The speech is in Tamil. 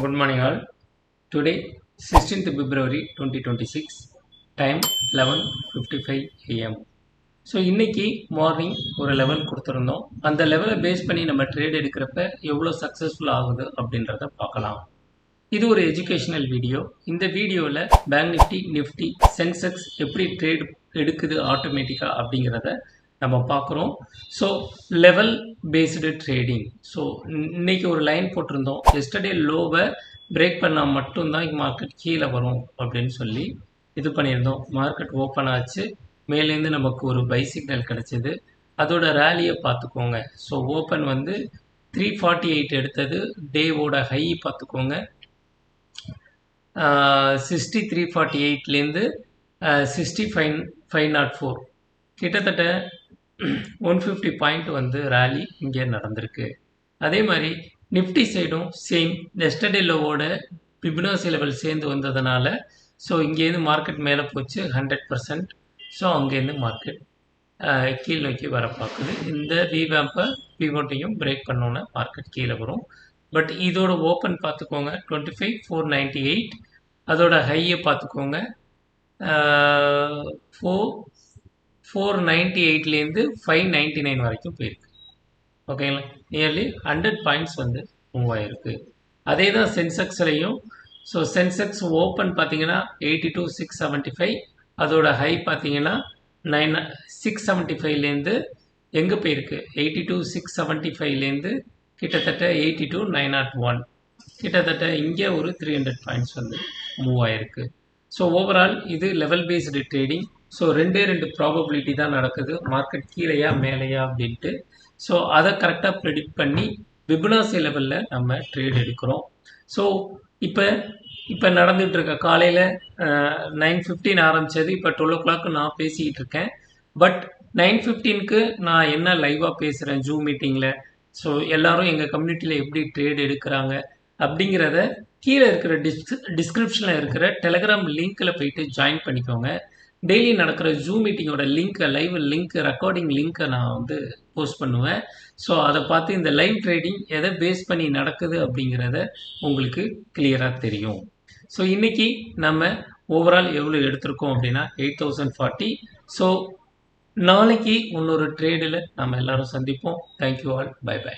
Good morning all. Today 16th February 2026, time 11:55 am. So இன்னைக்கு மார்னிங் ஒரு லெவல் கொடுத்துருந்தோம். அந்த லெவலை பேஸ் பண்ணி நம்ம ட்ரேட் எடுக்கிறப்ப எவ்வளோ சக்ஸஸ்ஃபுல் ஆகுது அப்படின்றத பார்க்கலாம். இது ஒரு எஜுகேஷனல் வீடியோ. இந்த வீடியோவில் பேங்க் நிஃப்டி சென்செக்ஸ் எப்படி ட்ரேட் எடுக்குது ஆட்டோமேட்டிக்காக அப்படிங்கிறத நம்ம பார்க்குறோம். So level based trading. So இன்னைக்கு ஒரு லைன் போட்டிருந்தோம், எஸ்டர்டே லோவை பிரேக் பண்ணால் மட்டும்தான் மார்க்கெட் கீழே வரும் அப்படின்னு சொல்லி இது பண்ணியிருந்தோம். மார்க்கெட் ஓப்பன் ஆச்சு, மேலேருந்து நமக்கு ஒரு பை சிக்னல் கிடச்சிது. அதோட ரேலியை பார்த்துக்கோங்க. ஸோ ஓப்பன் வந்து 348 எடுத்தது, டேவோட ஹை பார்த்துக்கோங்க 6348லேருந்து 6504, கிட்டத்தட்ட 150 பாயிண்ட் வந்து ரேலி இங்கே நடந்திருக்கு. அதே மாதிரி நிஃப்டி சைடும் சேம், எஸ்டர்டே லோவோட பிபினாசி லெவல் சேர்ந்து வந்ததுனால ஸோ இங்கேருந்து மார்க்கெட் மேலே போச்சு 100%. ஸோ அங்கேருந்து மார்க்கெட் கீழ் நோக்கி வர பார்க்குது. இந்த ரீவேம்பை பிவோட்டையும் பிரேக் பண்ணோன்னே மார்க்கெட் கீழே வரும். பட் இதோட ஓப்பன் பார்த்துக்கோங்க 25,498, அதோட ஹையை பார்த்துக்கோங்க 498லேருந்து 599 வரைக்கும் போயிருக்கு. ஓகேங்களா, நியர்லி 100 பாயிண்ட்ஸ் வந்து மூவ் ஆகிருக்கு. அதே தான் சென்செக்ஸ்லையும். ஸோ சென்செக்ஸ் ஓப்பன் பார்த்தீங்கன்னா 82,675, அதோட ஹை பார்த்தீங்கன்னா 675லேருந்து எங்கே போயிருக்கு 82,675லேருந்து கிட்டத்தட்ட 82,901, கிட்டத்தட்ட இங்கே ஒரு 300 பாயிண்ட்ஸ் வந்து மூவ் ஆகிருக்கு. ஸோ ஓவரால் இது லெவல் பேஸ்டு ட்ரேடிங். ஸோ ரெண்டு ப்ராபபிலிட்டி தான் நடக்குது, மார்க்கெட் கீழேயா மேலேயா அப்படின்ட்டு. ஸோ அதை கரெக்டாக ப்ரெடிக்ட் பண்ணி பிபினாசி லெவலில் நம்ம ட்ரேட் எடுக்கிறோம். ஸோ இப்போ நடந்துகிட்டு இருக்க காலையில் 9:15 ஆரம்பித்தது, இப்போ 12 o'clock நான் பேசிக்கிட்டு இருக்கேன். பட் 9:15க்கு நான் என்ன லைவாக பேசுகிறேன் ஜூம் மீட்டிங்கில். ஸோ எல்லோரும் எங்கள் கம்யூனிட்டியில் எப்படி ட்ரேட் எடுக்கிறாங்க அப்படிங்கிறத கீழே இருக்கிற டிஸ்கிரிப்ஷனில் இருக்கிற டெலகிராம் லிங்க்கில் போயிட்டு ஜாயின் பண்ணிக்கோங்க. டெய்லி நடக்கிற ஜூம் மீட்டிங்கோட லிங்க்கை, லைவ் லிங்க், ரெக்கார்டிங் லிங்க்கை நான் வந்து போஸ்ட் பண்ணுவேன். ஸோ அதை பார்த்து இந்த லைவ் ட்ரேடிங் எதை பேஸ் பண்ணி நடக்குது அப்படிங்கிறத உங்களுக்கு கிளியராக தெரியும். ஸோ இன்றைக்கி நம்ம ஓவரால் எவ்வளோ எடுத்திருக்கோம் அப்படின்னா 8,040. ஸோ நாளைக்கு இன்னொரு ட்ரேடில் நம்ம எல்லோரும் சந்திப்போம். Thank you all, bye by.